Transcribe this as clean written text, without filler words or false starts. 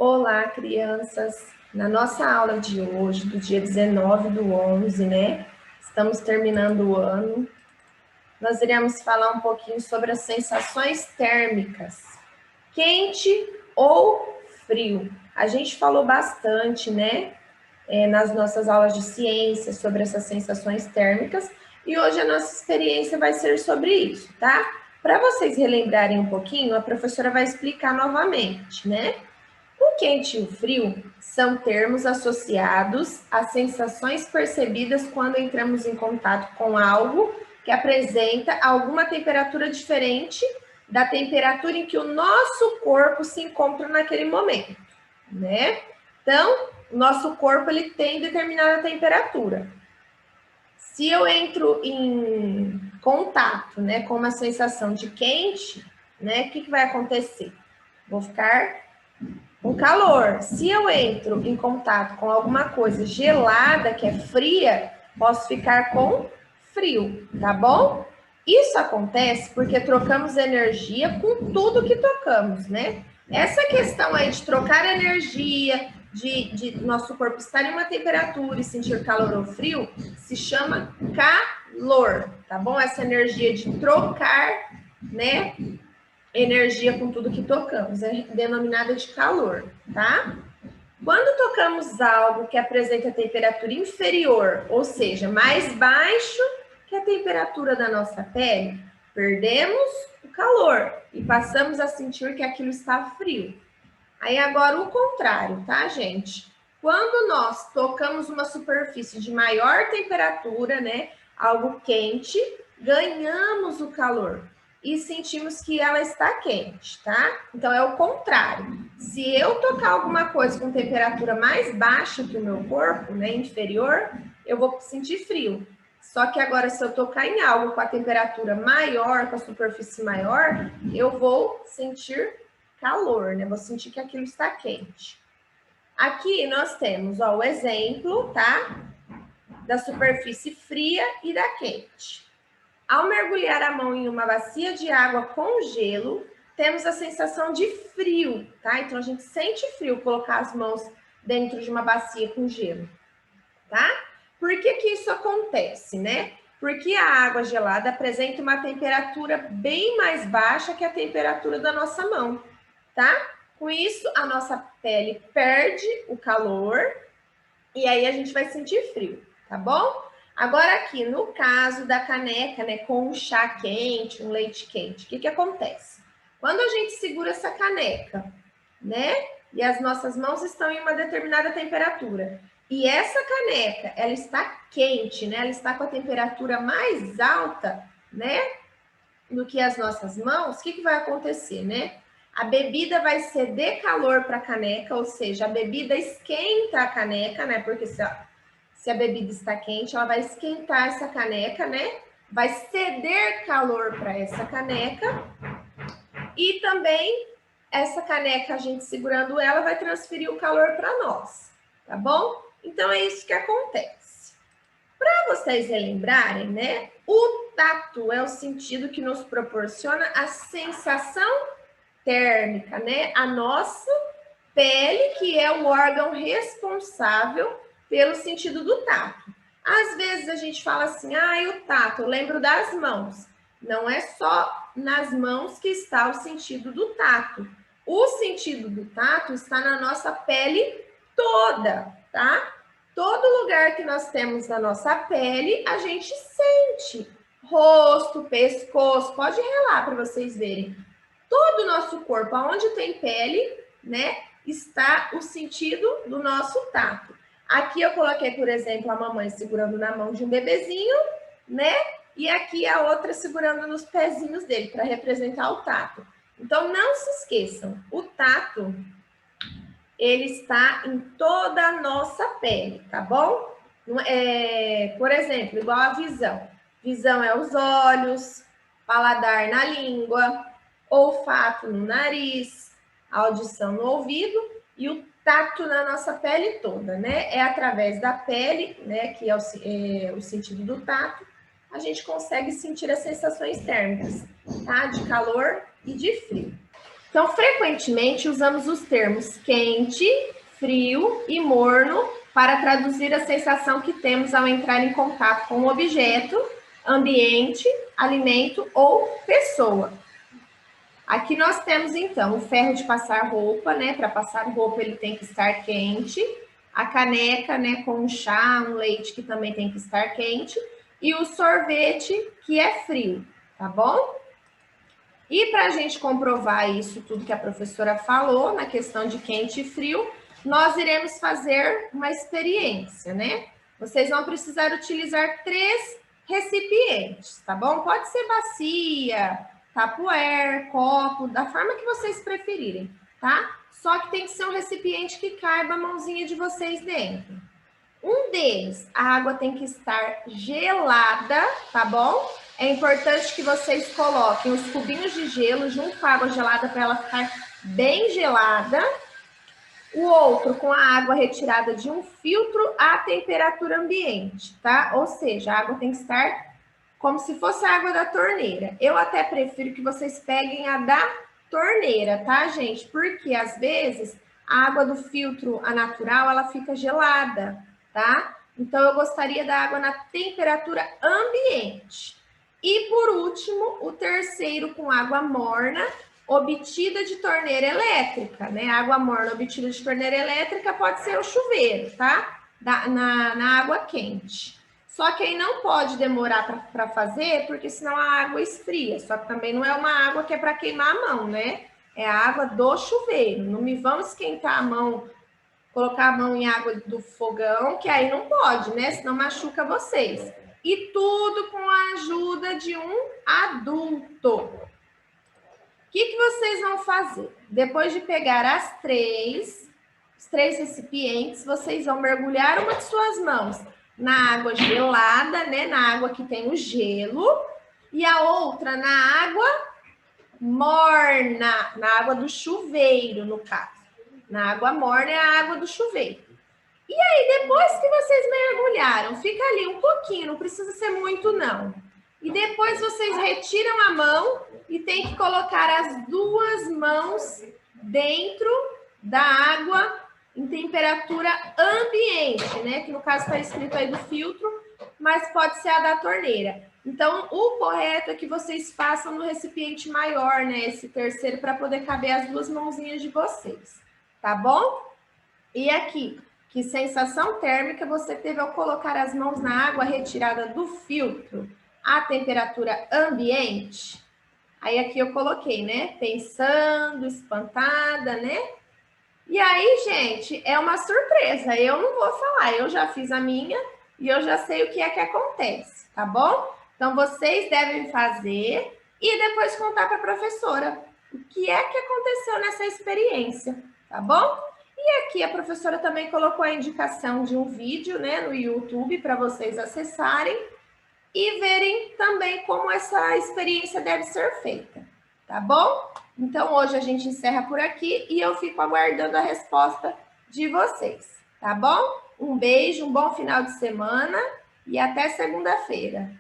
Olá, crianças! Na nossa aula de hoje, do dia 19/11, né? Estamos terminando o ano. Nós iremos falar um pouquinho sobre as sensações térmicas. Quente ou frio. A gente falou bastante, né? Nas nossas aulas de ciência sobre essas sensações térmicas. E hoje a nossa experiência vai ser sobre isso, tá? Para vocês relembrarem um pouquinho, a professora vai explicar novamente, né? O quente e o frio são termos associados às sensações percebidas quando entramos em contato com algo que apresenta alguma temperatura diferente da temperatura em que o nosso corpo se encontra naquele momento, né? Então, o nosso corpo ele tem determinada temperatura. Se eu entro em contato, né, com uma sensação de quente, né, o que vai acontecer? Vou ficar com calor. Se eu entro em contato com alguma coisa gelada, que é fria, posso ficar com frio, tá bom? Isso acontece porque trocamos energia com tudo que tocamos, né? Essa questão aí de trocar energia, de nosso corpo estar em uma temperatura e sentir calor ou frio, se chama calor, tá bom? Essa energia de trocar, né? Energia com tudo que tocamos, é denominada de calor, tá? Quando tocamos algo que apresenta temperatura inferior, ou seja, mais baixo que a temperatura da nossa pele, perdemos o calor e passamos a sentir que aquilo está frio. Aí agora o contrário, tá, gente? Quando nós tocamos uma superfície de maior temperatura, né, algo quente, ganhamos o calor e sentimos que ela está quente, tá? Então é o contrário. Se eu tocar alguma coisa com temperatura mais baixa que o meu corpo, né, inferior, eu vou sentir frio. Só que agora, se eu tocar em algo com a temperatura maior, com a superfície maior, eu vou sentir calor, né? Vou sentir que aquilo está quente. Aqui nós temos, ó, o exemplo, tá? Da superfície fria e da quente. Ao mergulhar a mão em uma bacia de água com gelo, temos a sensação de frio, tá? Então, a gente sente frio colocar as mãos dentro de uma bacia com gelo, tá? Por que que isso acontece, né? Porque a água gelada apresenta uma temperatura bem mais baixa que a temperatura da nossa mão, tá? Com isso, a nossa pele perde o calor e aí a gente vai sentir frio, tá bom? Agora aqui, no caso da caneca, né, com um chá quente, um leite quente, o que que acontece? Quando a gente segura essa caneca, né, e as nossas mãos estão em uma determinada temperatura, e essa caneca, ela está quente, né, ela está com a temperatura mais alta, né, do que as nossas mãos, o que que vai acontecer, né? A bebida vai ceder calor para a caneca, ou seja, a bebida esquenta a caneca, né? Porque se a bebida está quente, ela vai esquentar essa caneca, né? Vai ceder calor para essa caneca. E também, essa caneca, a gente segurando ela, vai transferir o calor para nós, tá bom? Então, é isso que acontece. Para vocês relembrarem, né? O tato é o sentido que nos proporciona a sensação térmica, né? A nossa pele, que é o órgão responsável pelo sentido do tato. Às vezes a gente fala assim, o tato, eu lembro das mãos. Não é só nas mãos que está o sentido do tato. O sentido do tato está na nossa pele toda, tá? Todo lugar que nós temos na nossa pele, a gente sente. Rosto, pescoço, pode relar para vocês verem. Todo o nosso corpo, aonde tem pele, né, está o sentido do nosso tato. Aqui eu coloquei, por exemplo, a mamãe segurando na mão de um bebezinho, né? E aqui a outra segurando nos pezinhos dele, para representar o tato. Então, não se esqueçam, o tato, ele está em toda a nossa pele, tá bom? Por exemplo, igual a visão. Visão é os olhos, paladar na língua, olfato no nariz, audição no ouvido e o tato na nossa pele toda, né? É através da pele, né, que é o sentido do tato, a gente consegue sentir as sensações térmicas, tá? De calor e de frio. Então, frequentemente usamos os termos quente, frio e morno para traduzir a sensação que temos ao entrar em contato com um objeto, ambiente, alimento ou pessoa. Aqui nós temos, então, o ferro de passar roupa, né? Para passar roupa ele tem que estar quente. A caneca, né? Com um chá, um leite que também tem que estar quente. E o sorvete, que é frio, tá bom? E para a gente comprovar isso tudo que a professora falou, na questão de quente e frio, nós iremos fazer uma experiência, né? Vocês vão precisar utilizar 3 recipientes, tá bom? Pode ser bacia, tupperware, copo, da forma que vocês preferirem, tá? Só que tem que ser um recipiente que caiba a mãozinha de vocês dentro. Um deles, a água tem que estar gelada, tá bom? É importante que vocês coloquem os cubinhos de gelo junto com a água gelada para ela ficar bem gelada. O outro com a água retirada de um filtro à temperatura ambiente, tá? Ou seja, a água tem que estar como se fosse a água da torneira. Eu até prefiro que vocês peguem a da torneira, tá, gente? Porque às vezes a água do filtro, a natural, ela fica gelada, tá? Então eu gostaria da água na temperatura ambiente. E por último, o terceiro com água morna, obtida de torneira elétrica, né? Água morna obtida de torneira elétrica pode ser o chuveiro, tá? Na água quente. Só que aí não pode demorar para fazer, porque senão a água esfria. Só que também não é uma água que é para queimar a mão, né? É a água do chuveiro. Não me vão esquentar a mão, colocar a mão em água do fogão, que aí não pode, né? Senão machuca vocês. E tudo com a ajuda de um adulto. O que vocês vão fazer? Depois de pegar os três recipientes, vocês vão mergulhar uma de suas mãos na água gelada, né? Na água que tem o gelo, e a outra na água morna, na água do chuveiro, no caso. Na água morna é a água do chuveiro. E aí, depois que vocês mergulharam, fica ali um pouquinho, não precisa ser muito, não. E depois vocês retiram a mão e tem que colocar as 2 mãos dentro da água em temperatura ambiente, né? Que no caso está escrito aí do filtro, mas pode ser a da torneira. Então, o correto é que vocês façam no recipiente maior, né? Esse terceiro, para poder caber as 2 mãozinhas de vocês, tá bom? E aqui, que sensação térmica você teve ao colocar as mãos na água retirada do filtro à temperatura ambiente? Aí aqui eu coloquei, né? Pensando, espantada, né? E aí, gente, é uma surpresa. Eu não vou falar, eu já fiz a minha e eu já sei o que é que acontece, tá bom? Então, vocês devem fazer e depois contar para a professora o que é que aconteceu nessa experiência, tá bom? E aqui a professora também colocou a indicação de um vídeo, né, no YouTube para vocês acessarem e verem também como essa experiência deve ser feita, tá bom? Então, hoje a gente encerra por aqui e eu fico aguardando a resposta de vocês, tá bom? Um beijo, um bom final de semana e até segunda-feira.